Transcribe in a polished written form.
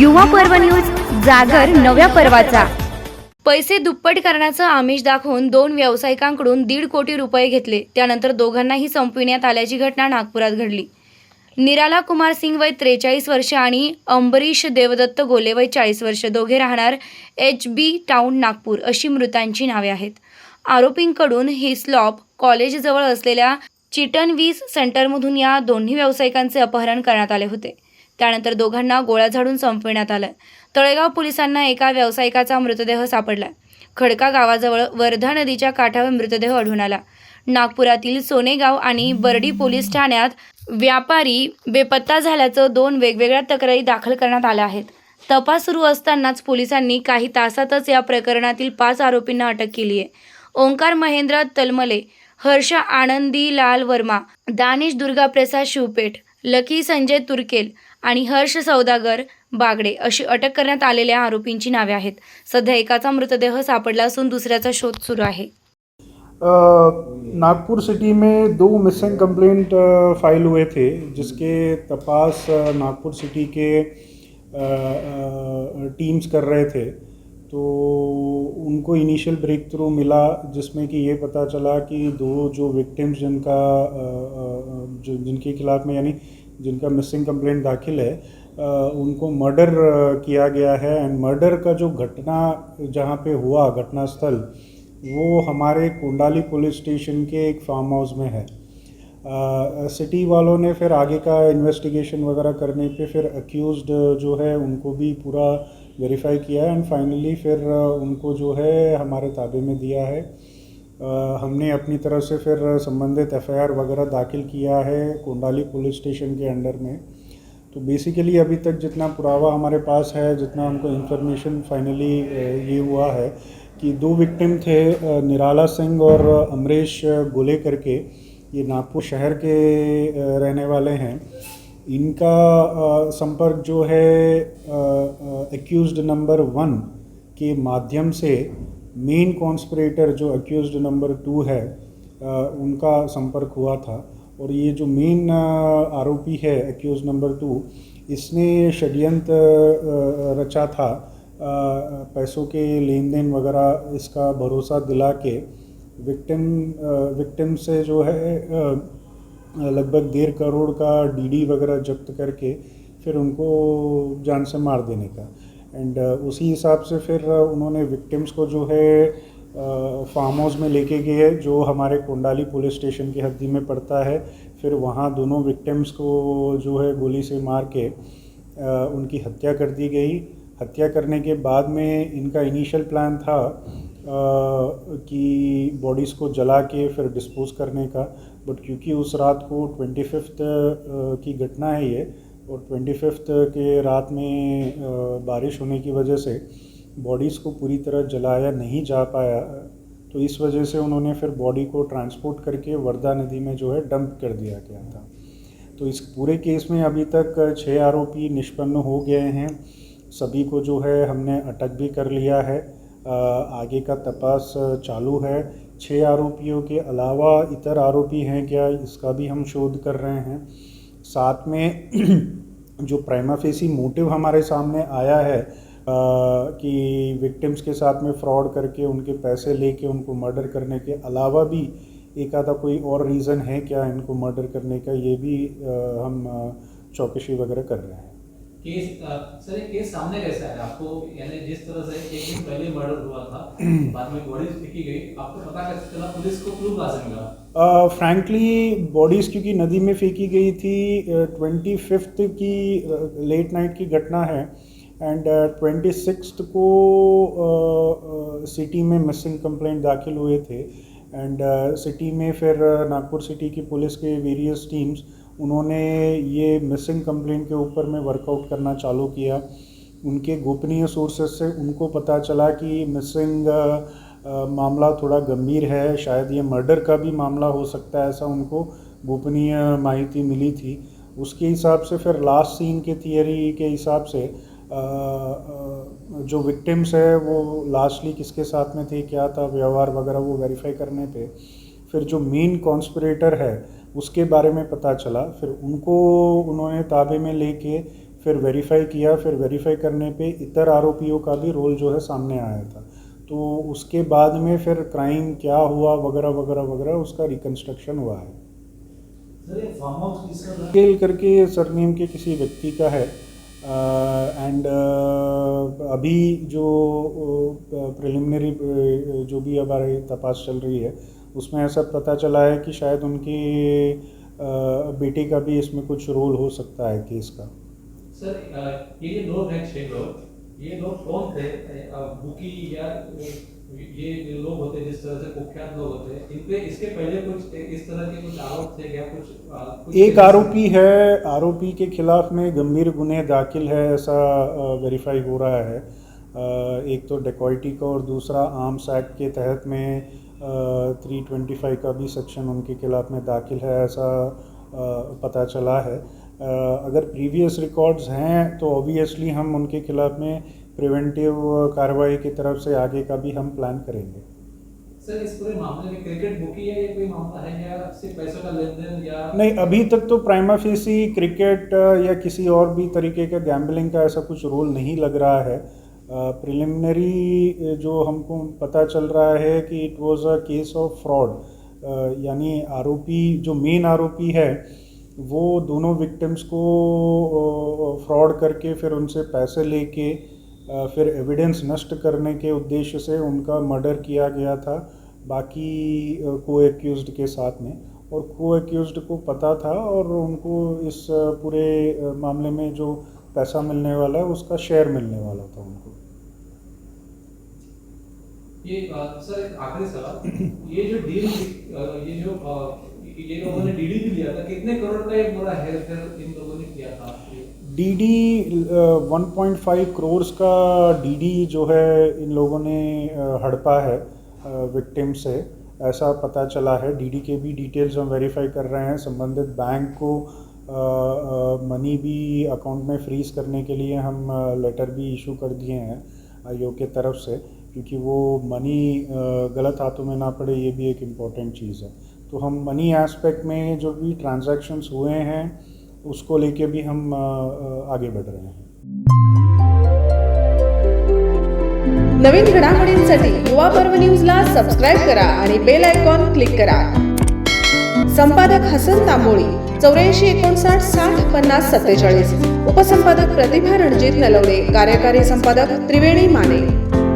युवा पर्व न्यूज, जागर नव्या पर्वाचा। पैसे दुप्पट करण्याचं आमिष दाखवून 2 व्यावसायिकांकडून 1.5 कोटी रुपये घेतले, त्यानंतर दोघांनाही संपविण्यात आल्याची घटना नागपुरात घडली। निराला कुमार सिंग वय 43 वर्ष आणि अंबरीश देवदत्त गोले वय 40 वर्ष दोघे राहणार HB टाउन नागपूर अशी मृतांची नावे आहेत। आरोपींकडून हिस्लॉप कॉलेजजवळ असलेल्या चिटनवीज सेंटरमधून या दोन्ही व्यावसायिकांचे अपहरण करण्यात आले होते। त्यानंतर दोघांना गोळ्या झाडून संपविण्यात आलं। तळेगाव पोलिसांना एका व्यावसायिकाचा मृतदेह सापडला। खडका गावाजवळ वर्धा नदीच्या काठावर मृतदेह आढळून आला। नागपुरातील सोनेगाव आणि बर्डी पोलीस ठाण्यात व्यापारी बेपत्ता झाल्याचं 2 वेगवेगळ्या तक्रारी दाखल करण्यात आल्या आहेत। तपास सुरू असतानाच पोलिसांनी काही तासातच या प्रकरणातील 5 आरोपींना अटक केली आहे। ओंकार महेंद्र तलमले, हर्ष आनंदीलाल वर्मा, दानिश दुर्गाप्रसाद शिवपेठ, लकी संजय तुर्केल आणि हर्ष सौदागर बागडे अशी अटक करण्यात आलेल्या आरोपींची नावे आहेत। सध्या एकाचा मृतदेह सापडला असून दुसऱ्याचा शोध सुरू आहे। नागपुर सिटी में 2 मिसिंग कंप्लेंट फाइल हुए थे, जिसके तपास नागपुर सिटी के टीम्स कर रहे थे। तो उनको इनिशियल ब्रेक थ्रू मिला, जिसमें कि ये पता चला कि 2 जो विक्टिम्स जिनके खिलाफ में यानी जिनका मिसिंग कंप्लेंट दाखिल है, उनको मर्डर किया गया है। एंड मर्डर का जो घटना जहाँ पे हुआ घटनास्थल, वो हमारे कोंडाली पुलिस स्टेशन के एक फार्म हाउस में है। सिटी वालों ने फिर आगे का इन्वेस्टिगेशन वगैरह करने पे फिर अक्यूज्ड जो है उनको भी पूरा वेरीफाई किया एंड फाइनली फिर उनको जो है हमारे ताबे में दिया है। हमने अपनी तरफ से फिर संबंधित FIR वगैरह दाखिल किया है कोंडाली पुलिस स्टेशन के अंडर में। तो बेसिकली अभी तक जितना पुरावा हमारे पास है, जितना हमको इन्फॉर्मेशन फाइनली ये हुआ है कि 2 विक्टिम थे, निराला सिंह और अमरीश गोले करके, ये नागपुर शहर के रहने वाले हैं। इनका संपर्क जो है एक्यूज्ड नंबर 1 के माध्यम से मेन कॉन्स्पिरेटर जो एक्यूज्ड नंबर 2 है उनका संपर्क हुआ था। और ये जो मेन आरोपी है एक्यूज नंबर 2, इसने षड्यंत्र रचा था पैसों के लेन देन वगैरह इसका भरोसा दिला के विक्टिम से जो है लगभग 1.5 करोड़ का DD वगैरह जब्त करके फिर उनको जान से मार देने का। एंड उसी हिसाब से फिर उन्होंने विक्टिम्स को जो है फार्म हाउस में लेके गए, जो हमारे कोंडाली पुलिस स्टेशन की हद्दी में पड़ता है। फिर वहाँ दोनों विक्टिम्स को जो है गोली से मार के उनकी हत्या कर दी गई। हत्या करने के बाद में इनका इनिशियल प्लान था कि बॉडीज़ को जला के फिर डिस्पोज करने का, बट क्योंकि उस रात को 25th की घटना है ये, और 25th के रात में बारिश होने की वजह से बॉडीज़ को पूरी तरह जलाया नहीं जा पाया। तो इस वजह से उन्होंने फिर बॉडी को ट्रांसपोर्ट करके वर्धा नदी में जो है डंप कर दिया गया था। तो इस पूरे केस में अभी तक 6 आरोपी निष्पन्न हो गए हैं। सभी को जो है हमने अटक भी कर लिया है। आगे का तपास चालू है। 6 आरोपियों के अलावा इतर आरोपी हैं क्या, इसका भी हम शोध कर रहे हैं। साथ में जो प्राइमा फेसी मोटिव हमारे सामने आया है कि विक्टिम्स के साथ में फ्रॉड करके उनके पैसे लेके उनको मर्डर करने के अलावा भी एक आधा कोई और रीज़न है क्या इनको मर्डर करने का, ये भी हम चौकसी वगैरह कर रहे हैं। सर ये केस सामने कैसा है आपको, यानी जिस तरह से एक दिन पहले मर्डर हुआ था, बाद में बॉडीज फेंकी गई, आपको पता कैसे चला, पुलिस को क्लू कहाँ से मिला? फ्रैंकली बॉडीज़ क्योंकि नदी में फेंकी गई थी, 25th की लेट नाइट की घटना है। एंड 26th को सिटी में मिसिंग कंप्लेंट दाखिल हुए थे। एंड सिटी में फिर नागपुर सिटी की पुलिस के वेरियस टीम्स उन्होंने ये मिसिंग कंप्लेंट के ऊपर में वर्कआउट करना चालू किया। उनके गोपनीय सोर्सेस से उनको पता चला कि मिसिंग मामला थोड़ा गंभीर है, शायद ये मर्डर का भी मामला हो सकता है, ऐसा उनको गोपनीय माहिती मिली थी। उसके हिसाब से फिर लास्ट सीन के थियरी के हिसाब से जो विक्टिम्स है वो लास्टली किसके साथ में थे, क्या था व्यवहार वगैरह, वो वेरीफाई करने पे फिर जो मेन कॉन्स्पिरेटर है उसके बारे में पता चला। फिर उनको उन्होंने ताबे में लेके फिर वेरीफाई किया, फिर वेरीफाई करने पे इतर आरोपियों का भी रोल जो है सामने आया था। तो उसके बाद में फिर क्राइम क्या हुआ वगैरह वगैरह वगैरह उसका रिकन्स्ट्रक्शन हुआ है। सर ये फार्म हाउस किसका था? खेल करके सरनेम के किसी व्यक्ति का है एंड अभी जो प्रिलिमिनरी जो भी हमारी तपास चल रही है उसमें ऐसा पता चला है कि शायद उनकी बेटे का भी इसमें कुछ रोल हो सकता है केस का। सर ये जो लोग हैं 6 लोग, ये लोग कौन थे? बुकी या ये जो लोग होते जिस तरह से कुख्यात लोग होते हैं, इनपे इसके पहले कुछ इस तरह के कुछ आरोप थे क्या? कुछ एक आरोपी है, आरोपी के खिलाफ में गंभीर गुने दाखिल है ऐसा वेरीफाई हो रहा है। एक तो डेकॉइटी का और दूसरा आर्म्स एक्ट के तहत में 325 का भी सेक्शन उनके खिलाफ में दाखिल है ऐसा पता चला है। अगर प्रीवियस रिकॉर्ड्स हैं तो ऑब्वियसली हम उनके खिलाफ में प्रिवेंटिव कार्रवाई की तरफ से आगे का भी हम प्लान करेंगे। सर इस पूरे मामले में क्रिकेट बुकी है या कोई मामला है या सिर्फ पैसों का लेन देन या? नहीं, अभी तक तो प्राइमा फेसी क्रिकेट या किसी और भी तरीके का गैम्बलिंग का ऐसा कुछ रोल नहीं लग रहा है। प्रिलिमिनरी जो हमको पता चल रहा है कि it was a case of fraud, यानी आरोपी जो मेन आरोपी है वो दोनों विक्टिम्स को फ्रॉड करके फिर उनसे पैसे लेके फिर एविडेंस नष्ट करने के उद्देश्य से उनका मर्डर किया गया था बाकी को एक्यूज्ड के साथ में, और को एक्यूज्ड को पता था और उनको इस पूरे मामले में जो पैसा मिलने वाला है उसका शेयर मिलने वाला था उनको। ये सर एक आखिरी सवाल, ये जो डील ये लोगों ने डीडी भी लिया था, कितने करोड़ का एक बड़ा हेरफेर इन लोगों ने किया था? डीडी 1.5 करोड़ का डीडी जो है इन लोगों ने हड़पा है विक्टिम से, ऐसा पता चला है। डीडी के भी डिटेल्स हम वेरीफाई कर रहे हैं। संबंधित बैंक को मनी भी अकाउंट में फ्रीज करने के लिए हम लेटर भी इशू कर दिए हैं आयोग के तरफ से, क्योंकि वो मनी गलत हाथों में ना पड़े, ये भी एक इम्पॉर्टेंट चीज़ है। तो हम मनी एस्पेक्ट में जो भी ट्रांजैक्शंस हुए हैं उसको लेके भी हम आगे बढ़ रहे हैं। नवीन घडामोडींसाठी युवा पर्व न्यूजला सबस्क्राईब करा आणि बेल आयकॉन क्लिक करा। संपादक हसन तांबोळी 84 59 60 50 47, उपसंपादक प्रतिभा रणजित नलवडे, कार्यकारी संपादक त्रिवेणी माने।